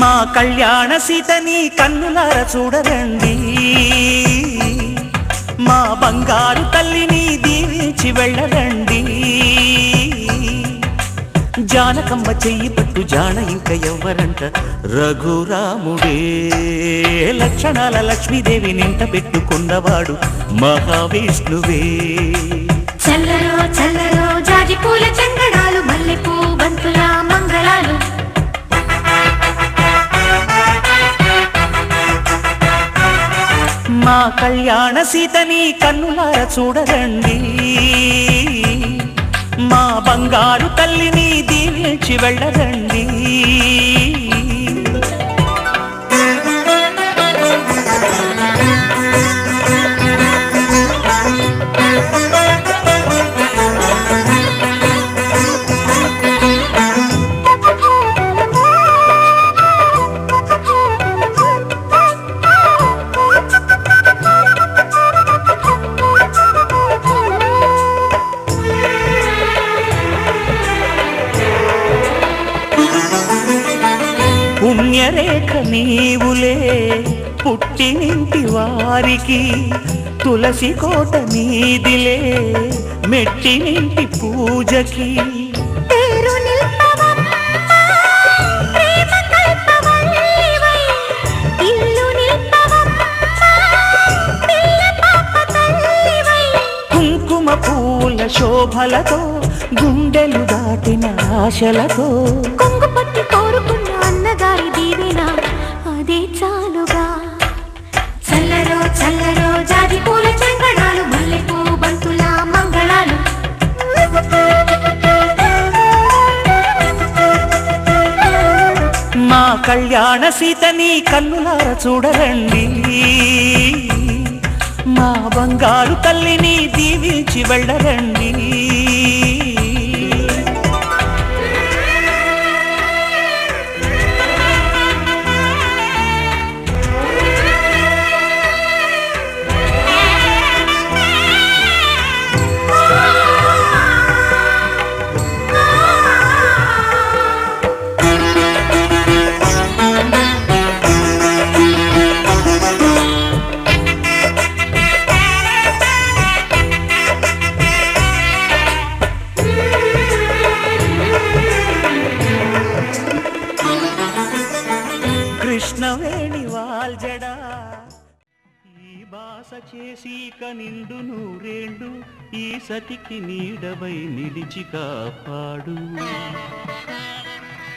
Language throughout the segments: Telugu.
మా కళ్యాణ సీతని కన్నులార చూడరండి, మా బంగారు తల్లిని దీవించి వెళ్ళరండి. జానకమ్మ చెయ్యి పట్టు జాన ఇంక ఎవ్వరంట, రఘురాముడే లక్షణాల లక్ష్మీదేవి నింట పెట్టుకున్నవాడు మహావిష్ణువే. చల్లరో చల్లరో జాజి పూల చందనాలు, మల్లెపూ బంతుల మంగళాలు. మా కళ్యాణ సీతని కన్నులార చూడరండి, మా బంగారు తల్లిని దీవించి వెళ్ళరండి. పుణ్యరేఖ నీవులే పుట్టినింటి వారికి, తులసి కోట నీదిలే మెట్టినింటి పూజకి. కుంకుమ పూల శోభలతో గుండెలు దాటిన ఆశలతో, కొంగు పట్టి కోరుకున్న అన్నగారి దీవెన అదే చాలుగా. చల్లరో చల్లరో జాజి పూల చందనాలు, మల్లెపూ బంతుల మంగళాలు. మా కళ్యాణ సీతని కన్నులార చూడరండి, మా బంగారు తల్లిని దీవించి వెళ్ళరండి. కృష్ణవేణి వాల్జడా ఈ బాస చేసి కనిండు నూరేండు, ఈ సతికి నీడవై నిలిచి కాపాడు.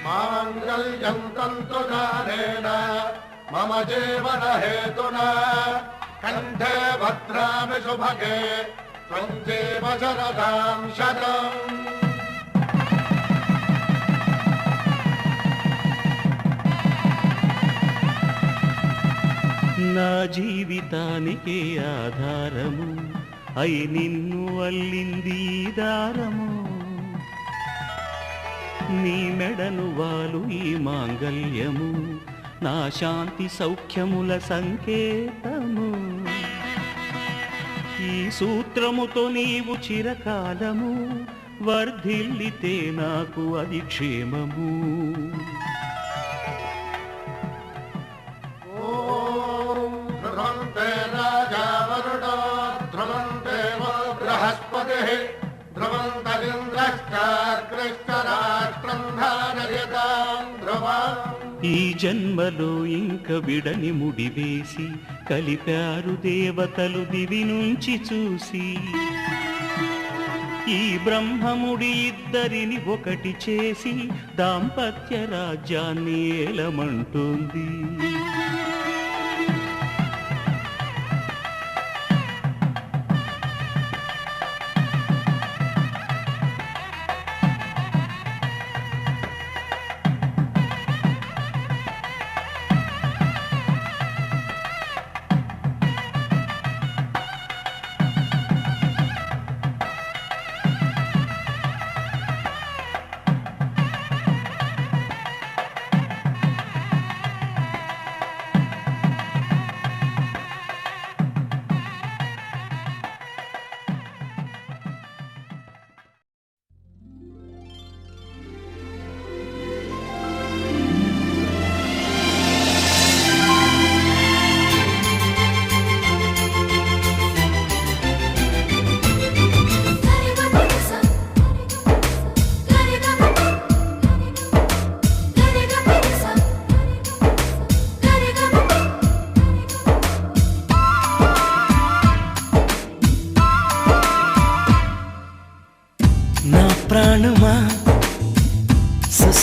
మాంగళ్యం తంతునానేన మమ జీవన హేతునా, కంఠే భద్రామి శుభగే త్వం జీవ శరదాం శతం. నా జీవితానికే ఆధారము అయి నిన్ను అల్లింది దారము, నీ మెడను వాలు ఈ మాంగళ్యము, నా శాంతి సౌఖ్యముల సంకేతము. ఈ సూత్రముతో నీవు చిరకాలము వర్ధిల్లితే నాకు అది క్షేమము. ధ్రువంతే రాజా వరుణో ధ్రువంతే బృహస్పతి, ధ్రువంతరింద్రశ్చాగ్రశ్చరాష్ట్రం ధారయతాం ధ్రువం. ఈ జన్మలో ఇంక విడని ముడివేసి కలిపారు దేవతలు దివి నుంచి చూసి, ఈ బ్రహ్మముడి ఇద్దరిని ఒకటి చేసి దాంపత్య రాజ్యాన్ని ఏలమంటుంది.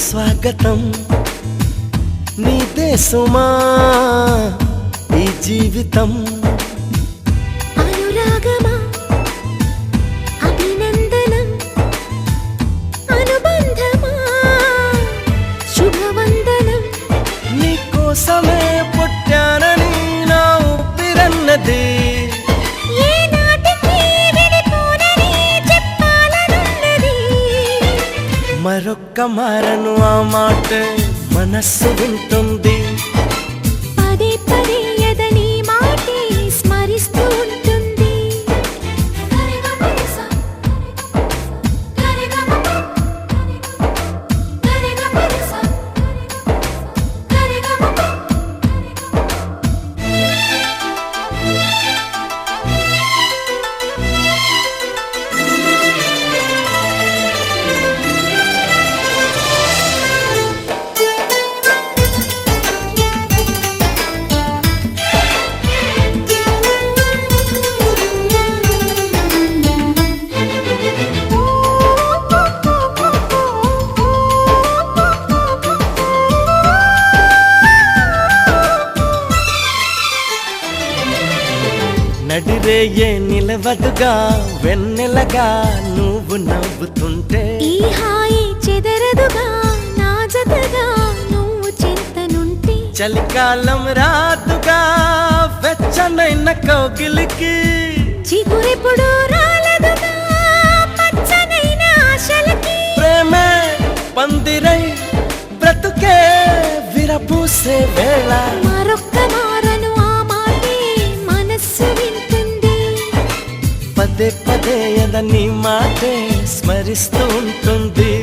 స్వాగతం నీదే సుమా ఈ జీవితం అనురాగమా అభినందనం అనుబంధమా శుభవందనం నీకోసమే పుట్టానని నా ఊపిరన్నది ఏ నాటికి విడిపోనని చెప్పాలనున్నది మరొక్క మారను ఆ మాట మనస్సు వింటుంది పదే పదే ఎదని మాటే స్మరిస్తూ ఉంటుంది నడిరేయే నిలవదుగా వెన్నెలగా నువ్వు నవ్వుతుంటే ఈ హాయి చెదరదుగా నా జతగా నువ్వు చింతనుంటే చలికాలం రాదుగా వెచ్చనైన కౌగిలికి చిగురెప్పుడు రాలదుగా పచ్చనైన ఆశలకి ప్రేమే పందిరై బ్రతుకే విరపూసే వేళ మరొక్క మారను ఆ మాటే మనస్సు వింటుంది పదే పదే ఎదని మాటే స్మరిస్తూ ఉంటుంది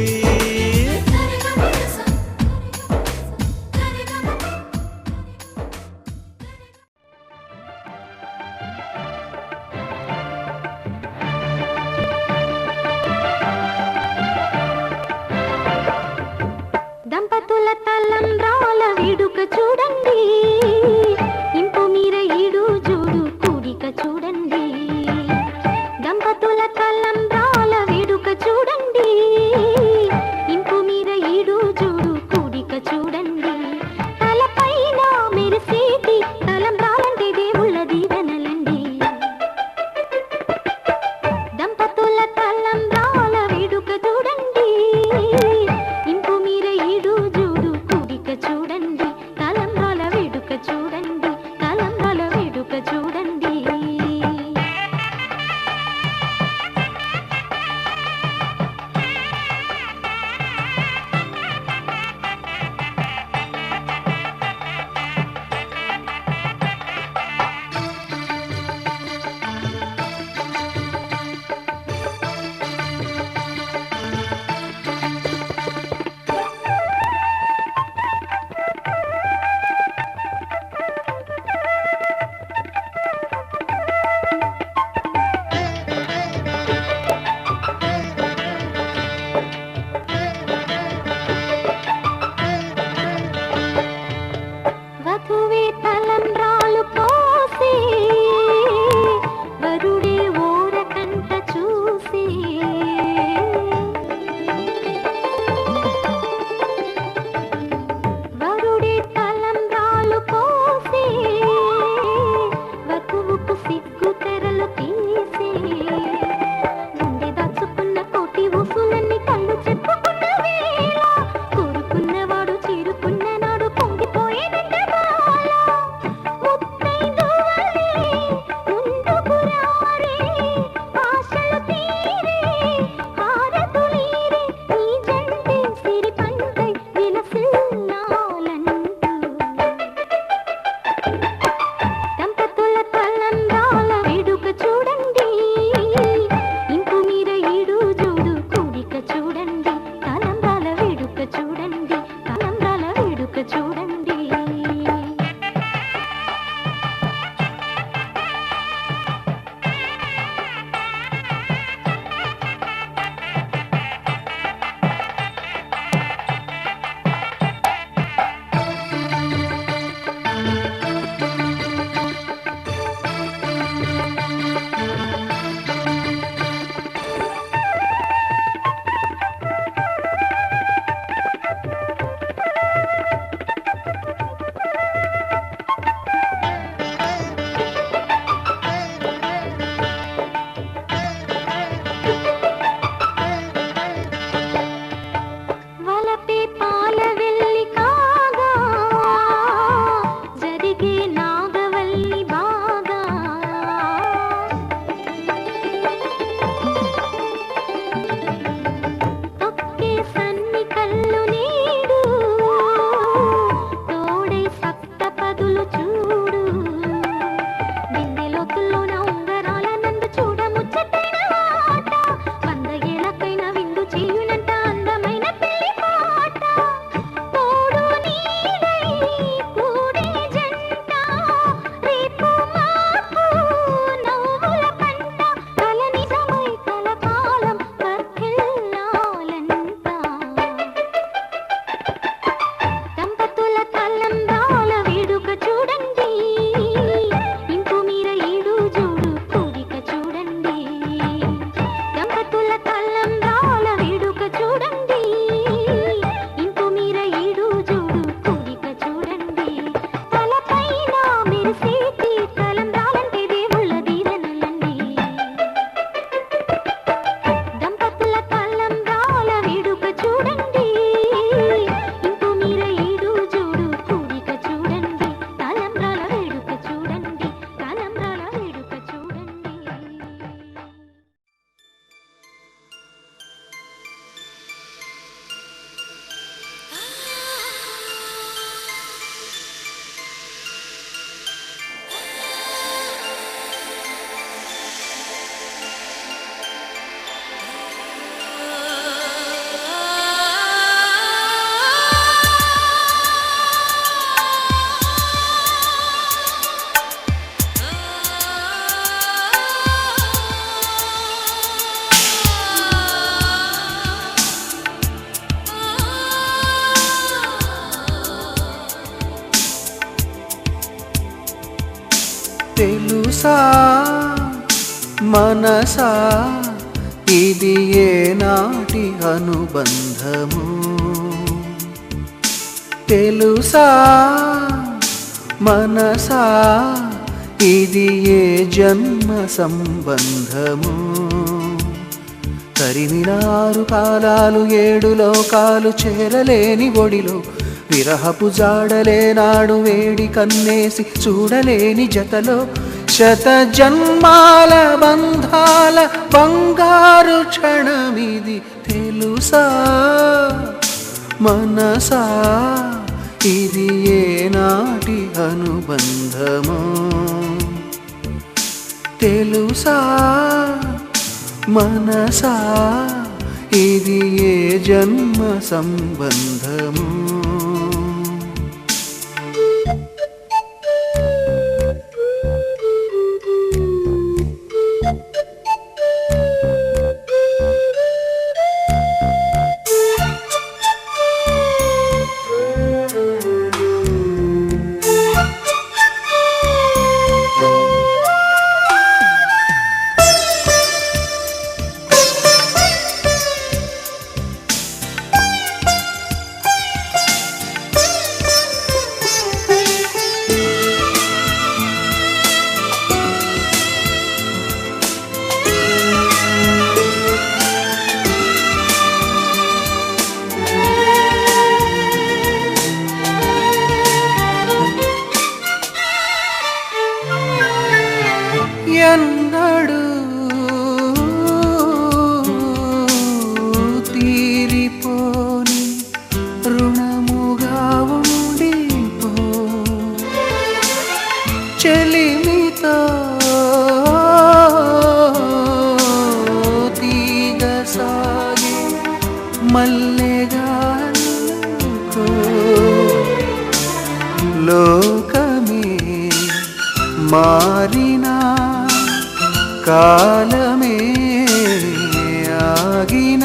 దంపతుల తలంబ్రాల వేడుక చూడండి ఇంపు మీర ఈడు జోడు కూడిక చూడండి దంపతుల తలంబ్రాల వేడుక చూడండి ఇంపు మీర ఈడు జోడు కూడిక చూడండి తలపైన మెరిసేటి తలంబ్రాలంటే దేవుళ్ళ దీవెనలండి దంపతుల తలంబ్రాల వేడుక చూడండి ఇంపు మీర ఈడు జోడు కూడిక చూడండి తలంబ్రాల వేడుక తెలుసా మనసా ఇది ఏనాటి అనుబంధము తెలుసా మనసా ఇది ఏ జన్మ సంబంధము తరిమినారు కాలాలు 7 లోకాలు చేరలేని ఒడిలో విరహపు జాడలేనాడు వేడి కన్నేసి చూడలేని జతలో శత జన్మాల బంధాల బంగారు క్షణమిది తెలుసా మనసా ఇది ఏనాటి అనుబంధము తెలుసా మనసా ఇది ఏ జన్మ సంబంధము ఎన్నడు తీరిపోని రుణముగా ఉండిపో చెలిమితో తీగ సాగి మల్లెగా అల్లుకో లోకమే మారినా కాలమే ఆగిన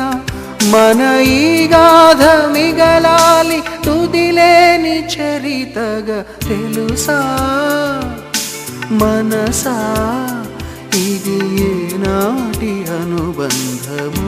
మన ఈ గాథ మిగలాలి తుదిలేని చరితగా తెలుసా మనసా ఇది ఏనాటి అనుబంధము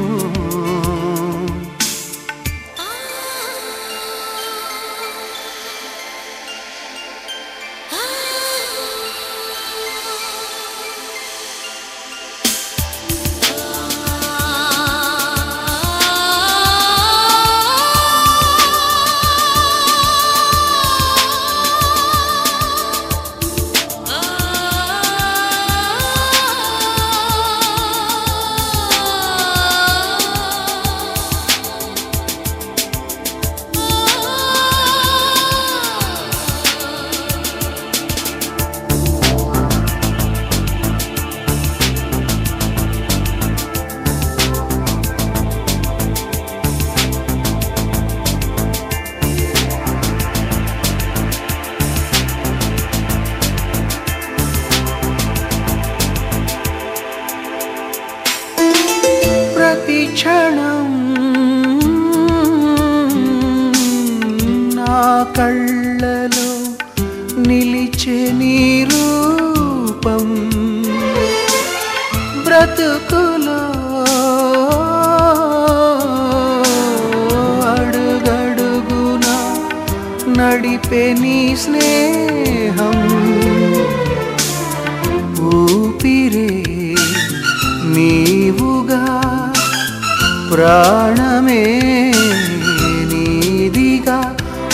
క్షణం నా కళ్ళలో నిలిచే నీ రూపం బ్రతుకులో అడుగడుగునా నడిపే నీ స్నేహం ఊపిరే నీవుగా ప్రాణమే నీదిగా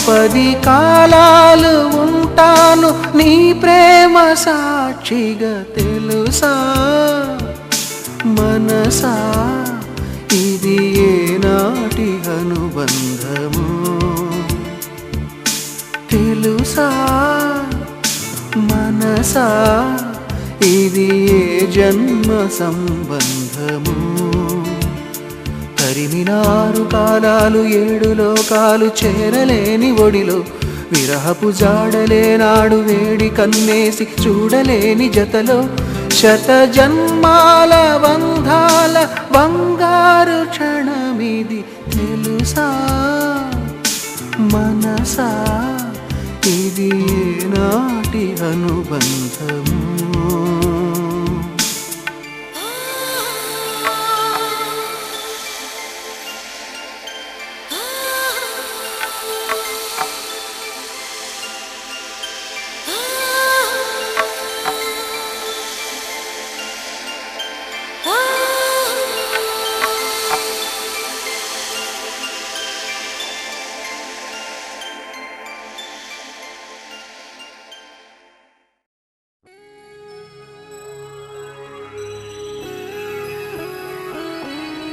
10 కాలాలు ఉంటాను నీ ప్రేమ సాక్షిగా తెలుసా మనసా ఇది ఏనాటి అనుబంధము తెలుసా మనసా ఇది ఏ జన్మ సంబంధము తరిమినారు కాలాలు 7 లోకాలు చేరలేని ఒడిలో విరహపు జాడలేనాడు వేడి కన్నేసి చూడలేని జతలో శత జన్మాల బంధాల బంగారు క్షణమిది తెలుసా మనసా ఇది ఏనాటి అనుబంధము